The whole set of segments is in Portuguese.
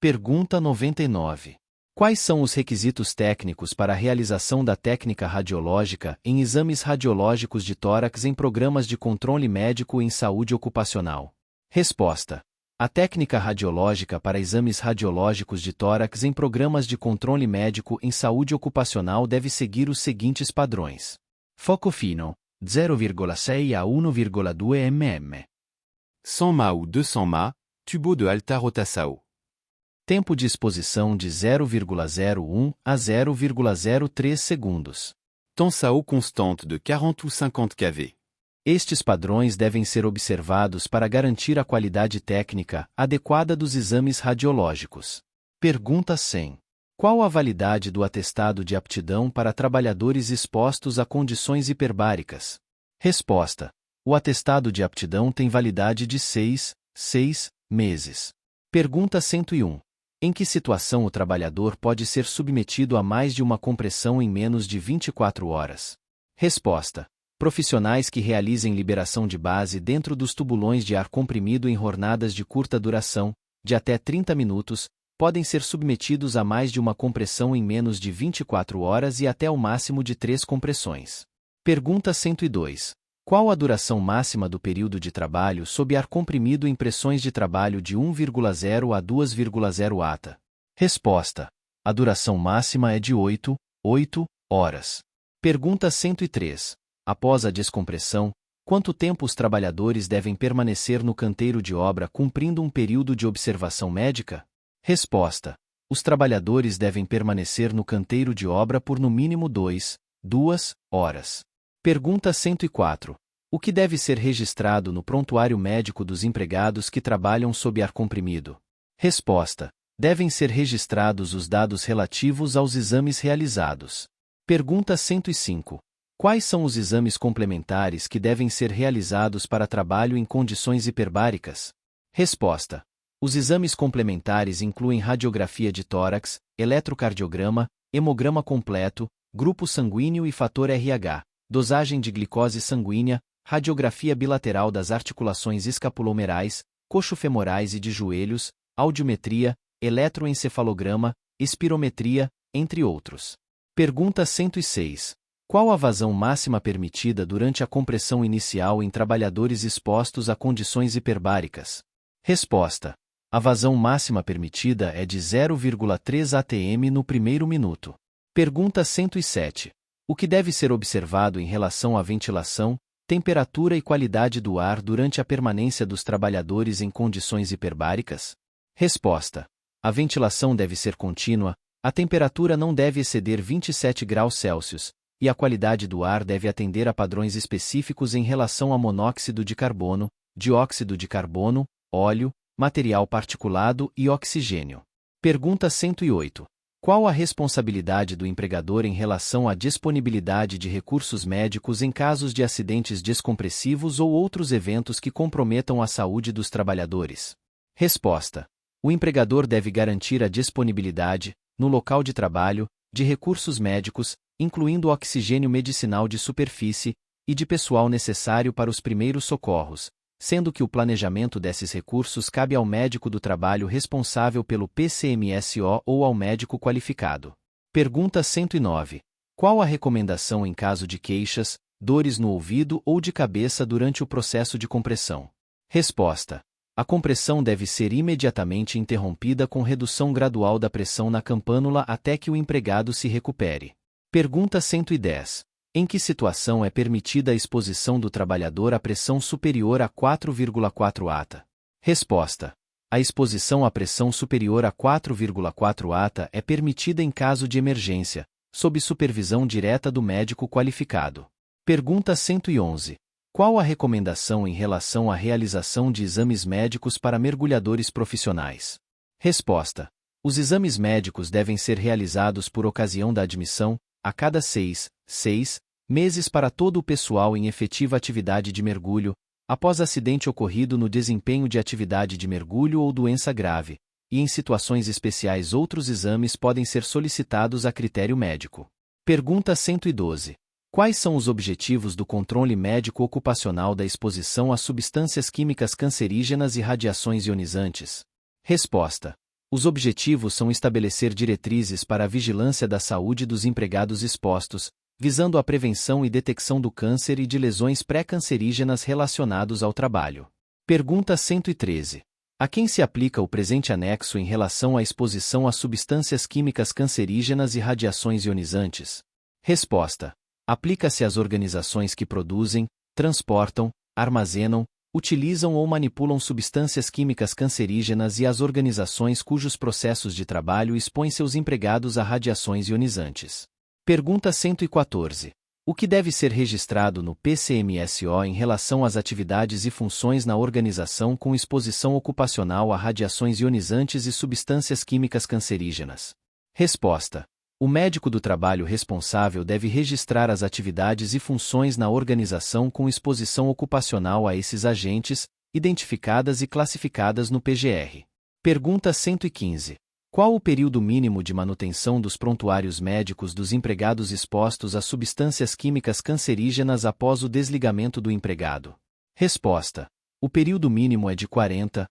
Pergunta 99. Quais são os requisitos técnicos para a realização da técnica radiológica em exames radiológicos de tórax em programas de controle médico em saúde ocupacional? Resposta. A técnica radiológica para exames radiológicos de tórax em programas de controle médico em saúde ocupacional deve seguir os seguintes padrões. Foco fino, 0,6 a 1,2 mm. 100 ma ou 200 ma, tubo de alta rotação. Tempo de exposição de 0,01 a 0,03 segundos. Tensão constante de 40 ou 50 kV. Estes padrões devem ser observados para garantir a qualidade técnica adequada dos exames radiológicos. Pergunta 100. Qual a validade do atestado de aptidão para trabalhadores expostos a condições hiperbáricas? Resposta. O atestado de aptidão tem validade de 6 meses. Pergunta 101. Em que situação o trabalhador pode ser submetido a mais de uma compressão em menos de 24 horas? Resposta. Profissionais que realizem liberação de base dentro dos tubulões de ar comprimido em jornadas de curta duração, de até 30 minutos, podem ser submetidos a mais de uma compressão em menos de 24 horas e até o máximo de 3 compressões. Pergunta 102. Qual a duração máxima do período de trabalho sob ar comprimido em pressões de trabalho de 1,0 a 2,0 ATA? Resposta. A duração máxima é de 8 horas. Pergunta 103. Após a descompressão, quanto tempo os trabalhadores devem permanecer no canteiro de obra cumprindo um período de observação médica? Resposta. Os trabalhadores devem permanecer no canteiro de obra por no mínimo 2 horas. Pergunta 104. O que deve ser registrado no prontuário médico dos empregados que trabalham sob ar comprimido? Resposta. Devem ser registrados os dados relativos aos exames realizados. Pergunta 105. Quais são os exames complementares que devem ser realizados para trabalho em condições hiperbáricas? Resposta. Os exames complementares incluem radiografia de tórax, eletrocardiograma, hemograma completo, grupo sanguíneo e fator RH, dosagem de glicose sanguínea, radiografia bilateral das articulações escapulomerais, coxofemorais e de joelhos, audiometria, eletroencefalograma, espirometria, entre outros. Pergunta 106. Qual a vazão máxima permitida durante a compressão inicial em trabalhadores expostos a condições hiperbáricas? Resposta. A vazão máxima permitida é de 0,3 atm no primeiro minuto. Pergunta 107. O que deve ser observado em relação à ventilação, temperatura e qualidade do ar durante a permanência dos trabalhadores em condições hiperbáricas? Resposta. A ventilação deve ser contínua, a temperatura não deve exceder 27 graus Celsius, e a qualidade do ar deve atender a padrões específicos em relação a monóxido de carbono, dióxido de carbono, óleo, material particulado e oxigênio. Pergunta 108. Qual a responsabilidade do empregador em relação à disponibilidade de recursos médicos em casos de acidentes descompressivos ou outros eventos que comprometam a saúde dos trabalhadores? Resposta. O empregador deve garantir a disponibilidade, no local de trabalho, de recursos médicos, incluindo oxigênio medicinal de superfície, e de pessoal necessário para os primeiros socorros, sendo que o planejamento desses recursos cabe ao médico do trabalho responsável pelo PCMSO ou ao médico qualificado. Pergunta 109. Qual a recomendação em caso de queixas, dores no ouvido ou de cabeça durante o processo de compressão? Resposta. A compressão deve ser imediatamente interrompida com redução gradual da pressão na campânula até que o empregado se recupere. Pergunta 110. Em que situação é permitida a exposição do trabalhador à pressão superior a 4,4 ATA? Resposta. A exposição à pressão superior a 4,4 ATA é permitida em caso de emergência, sob supervisão direta do médico qualificado. Pergunta 111. Qual a recomendação em relação à realização de exames médicos para mergulhadores profissionais? Resposta. Os exames médicos devem ser realizados por ocasião da admissão, a cada 6 meses para todo o pessoal em efetiva atividade de mergulho, após acidente ocorrido no desempenho de atividade de mergulho ou doença grave, e em situações especiais outros exames podem ser solicitados a critério médico. Pergunta 112. Quais são os objetivos do controle médico ocupacional da exposição a substâncias químicas cancerígenas e radiações ionizantes? Resposta. Os objetivos são estabelecer diretrizes para a vigilância da saúde dos empregados expostos, visando a prevenção e detecção do câncer e de lesões pré-cancerígenas relacionados ao trabalho. Pergunta 113. A quem se aplica o presente anexo em relação à exposição a substâncias químicas cancerígenas e radiações ionizantes? Resposta. Aplica-se às organizações que produzem, transportam, armazenam, utilizam ou manipulam substâncias químicas cancerígenas e às organizações cujos processos de trabalho expõem seus empregados a radiações ionizantes. Pergunta 114. O que deve ser registrado no PCMSO em relação às atividades e funções na organização com exposição ocupacional a radiações ionizantes e substâncias químicas cancerígenas? Resposta. O médico do trabalho responsável deve registrar as atividades e funções na organização com exposição ocupacional a esses agentes, identificadas e classificadas no PGR. Pergunta 115. Qual o período mínimo de manutenção dos prontuários médicos dos empregados expostos a substâncias químicas cancerígenas após o desligamento do empregado? Resposta. O período mínimo é de 40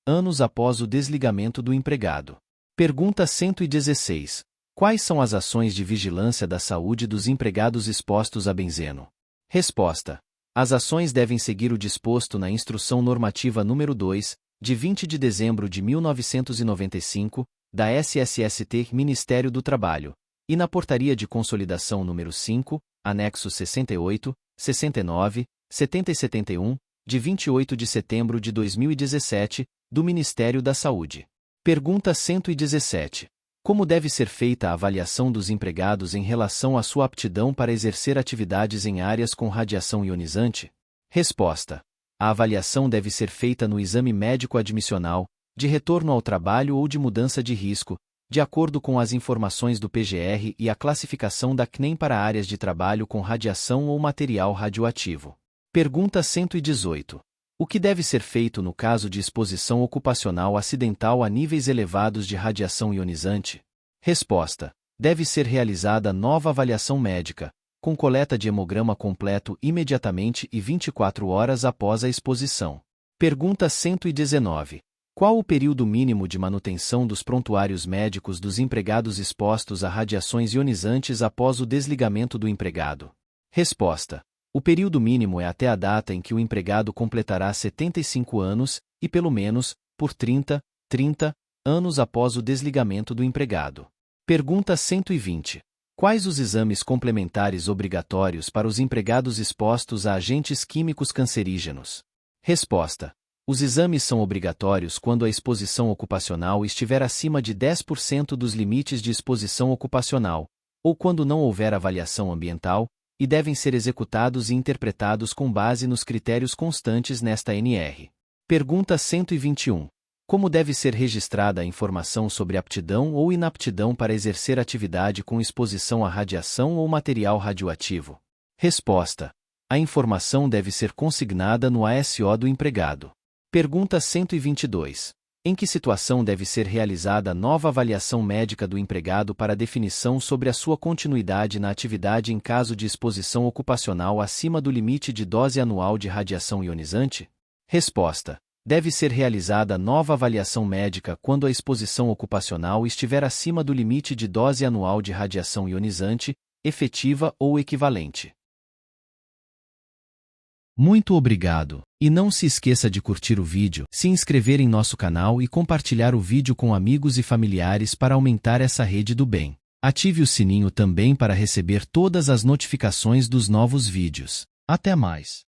anos após o desligamento do empregado. Pergunta 116. Quais são as ações de vigilância da saúde dos empregados expostos a benzeno? Resposta. As ações devem seguir o disposto na Instrução Normativa nº 2, de 20 de dezembro de 1995, da SSST Ministério do Trabalho, e na Portaria de Consolidação nº 5, anexos 68, 69, 70 e 71, de 28 de setembro de 2017, do Ministério da Saúde. Pergunta 117. Como deve ser feita a avaliação dos empregados em relação à sua aptidão para exercer atividades em áreas com radiação ionizante? Resposta. A avaliação deve ser feita no exame médico admissional, de retorno ao trabalho ou de mudança de risco, de acordo com as informações do PGR e a classificação da CNEM para áreas de trabalho com radiação ou material radioativo. Pergunta 118. O que deve ser feito no caso de exposição ocupacional acidental a níveis elevados de radiação ionizante? Resposta. Deve ser realizada nova avaliação médica, com coleta de hemograma completo imediatamente e 24 horas após a exposição. Pergunta 119. Qual o período mínimo de manutenção dos prontuários médicos dos empregados expostos a radiações ionizantes após o desligamento do empregado? Resposta. O período mínimo é até a data em que o empregado completará 75 anos, e pelo menos, por 30 anos após o desligamento do empregado. Pergunta 120. Quais os exames complementares obrigatórios para os empregados expostos a agentes químicos cancerígenos? Resposta. Os exames são obrigatórios quando a exposição ocupacional estiver acima de 10% dos limites de exposição ocupacional, ou quando não houver avaliação ambiental, e devem ser executados e interpretados com base nos critérios constantes nesta NR. Pergunta 121. Como deve ser registrada a informação sobre aptidão ou inaptidão para exercer atividade com exposição a radiação ou material radioativo? Resposta. A informação deve ser consignada no ASO do empregado. Pergunta 122. Em que situação deve ser realizada nova avaliação médica do empregado para definição sobre a sua continuidade na atividade em caso de exposição ocupacional acima do limite de dose anual de radiação ionizante? Resposta. Deve ser realizada nova avaliação médica quando a exposição ocupacional estiver acima do limite de dose anual de radiação ionizante, efetiva ou equivalente. Muito obrigado, e não se esqueça de curtir o vídeo, se inscrever em nosso canal e compartilhar o vídeo com amigos e familiares para aumentar essa rede do bem. Ative o sininho também para receber todas as notificações dos novos vídeos. Até mais!